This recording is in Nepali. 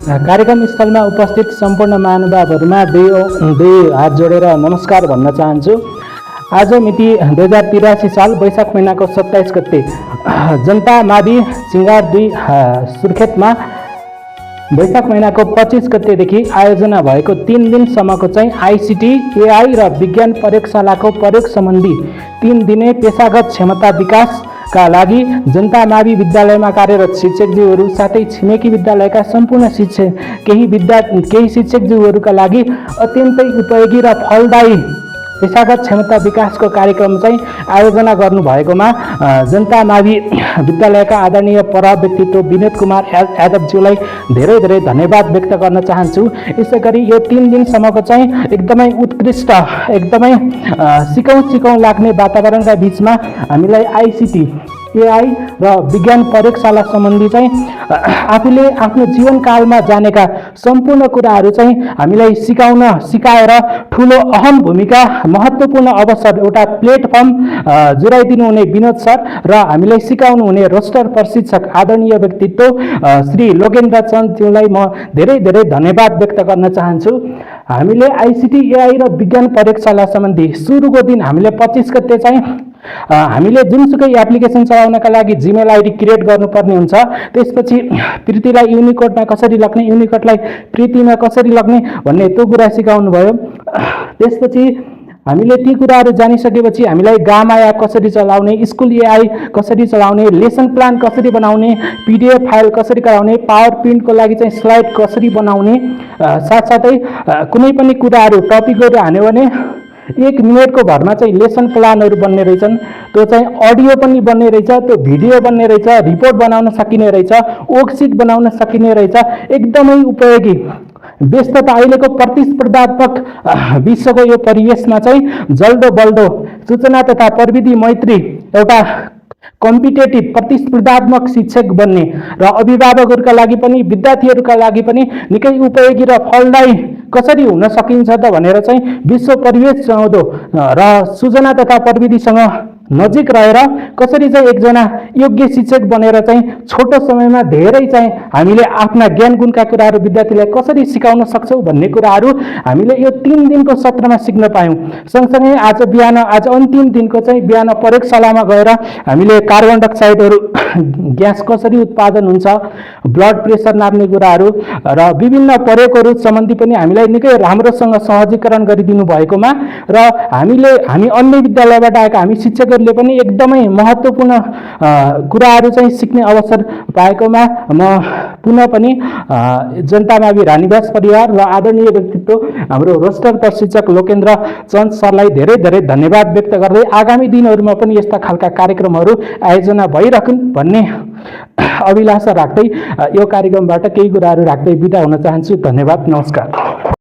कार्यक्रम स्थलमा उपस्थित सम्पूर्ण महानुभावहरूमा दुई हात जोडेर नमस्कार भन्न चाहन्छु। आज मिति 2083 साल वैशाख महिनाको 27 गते जनता मावि सिंगार 2 सुर्खेतमा वैशाख महिनाको 25 गतेदेखि आयोजना भएको 3 दिनसम्मको चाहिँ आइसिटी एआई र विज्ञान प्रयोगशालाको प्रयोग सम्बन्धी 3 दिने पेशागत क्षमता विकासका लागि जनता मावि विद्यालयमा कार्यरत शिक्षकज्यूहरू साथै छिमेकी विद्यालयका सम्पूर्ण केही शिक्षकज्यूहरूका लागि अत्यन्तै उपयोगी र फलदायी पेशागत क्षमता विकासको कार्यक्रम चाहिँ आयोजना गर्नुभएकोमा जनता मावि विद्यालयका आदरणीय पर व्यक्तित्व विनोद कुमार यादवज्यूलाई धेरै धेरै धन्यवाद व्यक्त गर्न चाहन्छु। यसैगरी यो 3 दिनसम्मको चाहिँ एकदमै उत्कृष्ट एकदमै सिकौँ लाग्ने वातावरणका बीचमा हामीलाई आइसिटी एआई र विज्ञान प्रयोगशाला सम्बन्धी चाहिँ आफूले आफ्नो जीवनकालमा जानेका सम्पूर्ण कुराहरू चाहिँ हामीलाई सिकाएर ठुलो अहम भूमिका महत्त्वपूर्ण अवसर एउटा प्लेटफर्म जुराइदिनु हुने विनोद सर र हामीलाई सिकाउनु हुने रोस्टर प्रशिक्षक आदरणीय व्यक्तित्व श्री लोकेन्द्र चन्दज्यूलाई म धेरै धेरै धन्यवाद व्यक्त गर्न चाहन्छु। हामीले आइसिटी एआई र विज्ञान प्रयोगशाला सम्बन्धी सुरुको दिन हामीले 25 गते चाहिँ हामीले जुनसुकै एप्लिकेसन चलाउनका लागि जिमेल आइडी क्रिएट गर्नुपर्ने हुन्छ। त्यसपछि प्रीतिलाई युनिकोडमा कसरी लग्ने, युनिकोडलाई प्रीतिमा कसरी लग्ने भन्ने त्यो कुरा सिकाउनु भयो। त्यसपछि हामीले ती कुराहरू जानिसकेपछि हामीलाई गामा एप कसरी चलाउने, स्कुल एआई कसरी चलाउने, लेसन प्लान कसरी बनाउने, पीडीएफ फाइल कसरी गराउने, पावर प्रिन्टको लागि चाहिँ स्लाइड कसरी बनाउने, साथसाथै कुनै पनि कुराहरू टपिकहरू हान्यो भने 1 मिनेटको भरमा चाहिँ लेसन प्लानहरू बन्ने रहेछन्। त्यो चाहिँ अडियो पनि बन्ने रहेछ, त्यो भिडियो बन्ने रहेछ, रिपोर्ट बनाउन सकिने रहेछ, वर्कसिट बनाउन सकिने रहेछ। एकदमै उपयोगी व्यस्तता अहिलेको प्रतिस्पर्धात्मक विश्वको यो परिवेशमा चाहिँ जल्दो बल्दो सूचना तथा प्रविधि मैत्री एउटा कम्पिटेटिभ प्रतिस्पर्धात्मक शिक्षक बन्ने र अभिभावकहरूका लागि पनि विद्यार्थीहरूका लागि पनि निकै उपयोगी र फलदायी कसरी हुन सकिन्छ त भनेर चाहिँ विश्व परिवेश चाहँदो र सूचना तथा प्रविधिसँग नजिक रहेर कसरी चाहिँ एकजना योग्य शिक्षक बनेर चाहिँ छोटो समयमा धेरै चाहिँ हामीले आफ्ना ज्ञान गुणका कुराहरू विद्यार्थीलाई कसरी सिकाउन सक्छौँ भन्ने कुराहरू हामीले यो 3 दिनको सत्रमा सिक्न पायौँ। सँगसँगै आज अन्तिम दिनको चाहिँ बिहान प्रयोगशालामा गएर हामीले कार्बन डाइअक्साइडहरू ग्यास कसरी उत्पादन हुन्छ, ब्लड प्रेसर नाप्ने कुराहरू र विभिन्न प्रयोगहरू सम्बन्धी पनि हामीलाई निकै राम्रोसँग सहजीकरण गरिदिनु भएकोमा र हामी अन्य विद्यालयबाट आएका हामी शिक्षक ले पनि एकदमै महत्त्वपूर्ण कुराहरू चाहिँ सिक्ने अवसर पाएकोमा म पुनः पनि जनता मावि रानीवास परिवार र आदरणीय व्यक्तित्व हाम्रो रोस्टर प्रशिक्षक लोकेन्द्र चन्द सरलाई धेरै धेरै धन्यवाद व्यक्त गर्दै आगामी दिनहरूमा पनि यस्ता खालका कार्यक्रमहरू आयोजना भइरहन् भन्ने अभिलाषा राख्दै यो कार्यक्रमबाट केही कुराहरू राख्दै बिदा हुन चाहन्छु। धन्यवाद, नमस्कार।